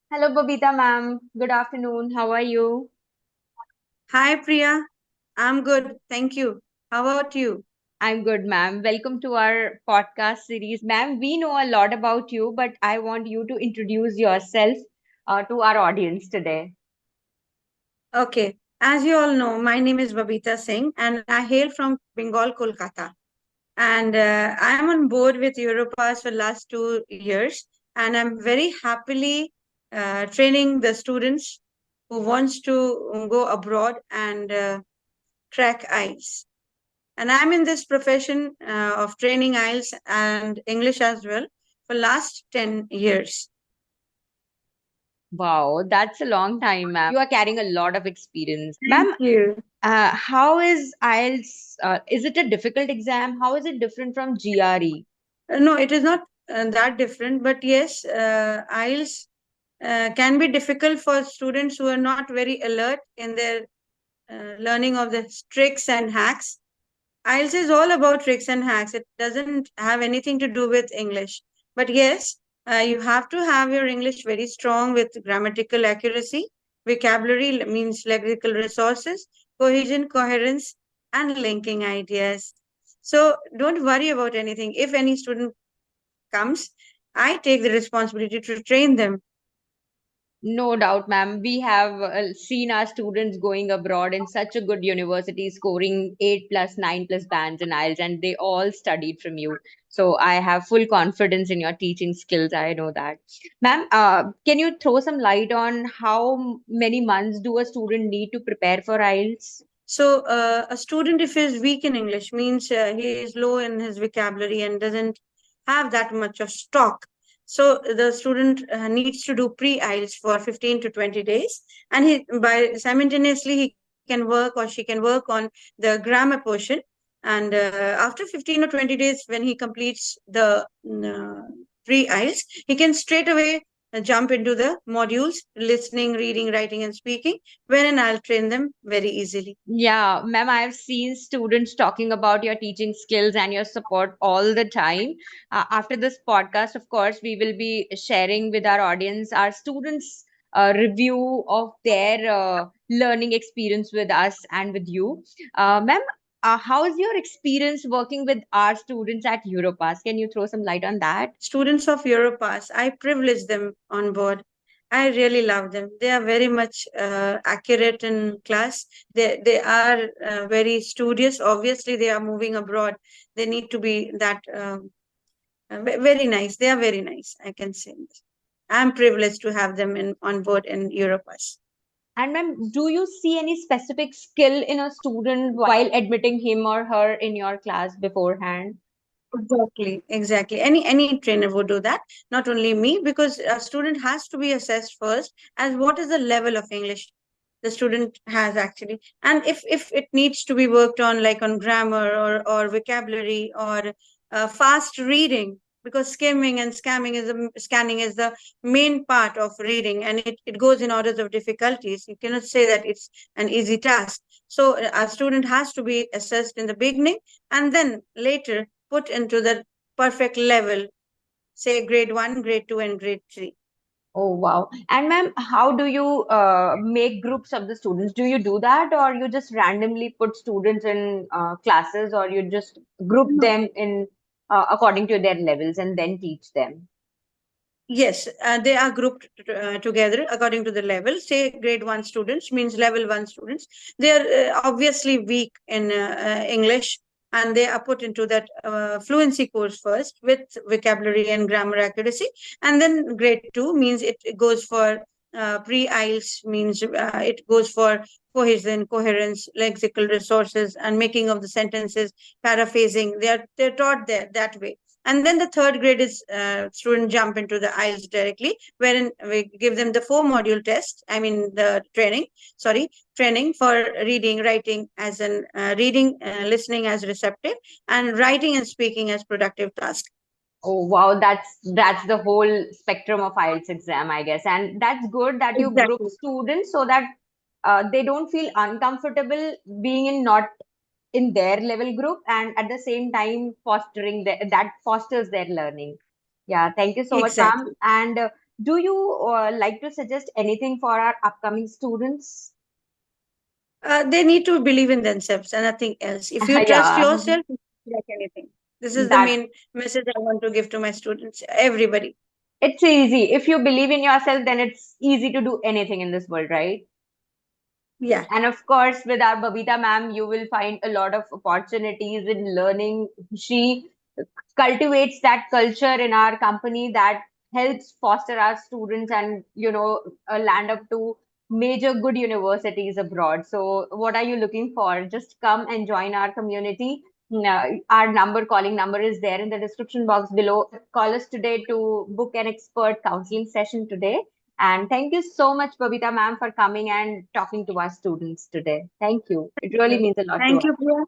Hello, Babita ma'am. Good afternoon. How are you? Hi, Priya. I'm good. Thank you. How about you? I'm good, ma'am. Welcome to our podcast series. Ma'am, we know a lot about you, but I want you to introduce yourself to our audience today. Okay. As you all know, my name is Babita Singh and I hail from Bengal, Kolkata. And I am on board with Europass for last 2 years. And I'm very happily training the students who wants to go abroad and crack IELTS. And I'm in this profession of training IELTS and English as well for last 10 years. Wow, that's a long time, ma'am. You are carrying a lot of experience. Thank Ma'am, you. how is IELTS? Is it a difficult exam? How is it different from GRE? No, it is not that different, but yes, IELTS can be difficult for students who are not very alert in their learning of the tricks and hacks. IELTS is all about tricks and hacks. It doesn't have anything to do with English. But yes, you have to have your English very strong with grammatical accuracy. Vocabulary means lexical resources, cohesion, coherence, and linking ideas. So don't worry about anything. If any student comes, I take the responsibility to train them. No doubt, ma'am. We have seen our students going abroad in such a good university, scoring 8 plus 9 plus bands in IELTS, and they all studied from you. So I have full confidence in your teaching skills. I know that. Ma'am, can you throw some light on how many months do a student need to prepare for IELTS? So, a student, if he is weak in English, means he is low in his vocabulary and doesn't have that much of stock. So, the student needs to do pre IELTS for 15 to 20 days, and he by simultaneously he can work or she can work on the grammar portion. And after 15 or 20 days, when he completes the pre IELTS, he can straight away jump into the modules listening, reading, writing, and speaking, wherein I'll train them very easily. Yeah, ma'am, I've seen students talking about your teaching skills and your support all the time. After this podcast, of course, we will be sharing with our audience our students' review of their learning experience with us and with you. Ma'am, how is your experience working with our students at Europass? Can you throw some light on that? Students of Europass, I privilege them on board. I really love them. They are very much accurate in class. They are very studious. Obviously, they are moving abroad. They need to be that very nice. They are very nice. I can say. I'm privileged to have them in on board in Europass. And ma'am, do you see any specific skill in a student while admitting him or her in your class beforehand? Exactly, exactly. Any trainer would do that, not only me, because a student has to be assessed first as what is the level of English the student has actually, and if it needs to be worked on, like on grammar or vocabulary or fast reading, because skimming and scanning is the main part of reading, and it goes in orders of difficulties. You cannot say that it's an easy task. So a student has to be assessed in the beginning and then later put into the perfect level, say grade 1, grade 2, and grade 3. Oh, wow. And ma'am, how do you make groups of the students? Do you do that, or you just randomly put students in classes, or you just group No. them in according to their levels and then teach them? Yes, they are grouped together according to the level. Say grade 1 students means level 1 students. They are obviously weak in English, and they are put into that fluency course first with vocabulary and grammar accuracy. And then grade 2 means it goes for pre IELTS, means it goes for cohesion, coherence, lexical resources, and making of the sentences, paraphrasing. They're taught there that way. And then the third grade is student jump into the IELTS directly, wherein we give them the 4 module test. I mean the training for reading, writing as an reading, listening as receptive, and writing and speaking as productive task. Oh, wow, that's the whole spectrum of IELTS exam, I guess. And that's good that you group Exactly. students so that they don't feel uncomfortable being in not in their level group, and at the same time fostering that fosters their learning. Yeah, thank you so much, ma'am. Exactly. And Do you like to suggest anything for our upcoming students? They need to believe in themselves and nothing else. If you trust Yeah, yourself, you can like anything. This is the that main message I want to give to my students, everybody. it's easy. If you believe in yourself, then it's easy to do anything in this world, right? Yeah. And of course, with our Babita ma'am, you will find a lot of opportunities in learning. She cultivates that culture in our company that helps foster our students and, land up to major good universities abroad. So, what are you looking for? Just come and join our community. Our calling number is there in the description box below. Call us today to book an expert counseling session today. And thank you so much, Babita ma'am, for coming and talking to our students today. Thank you. It really Okay. means a lot to Thank us. you, Priya.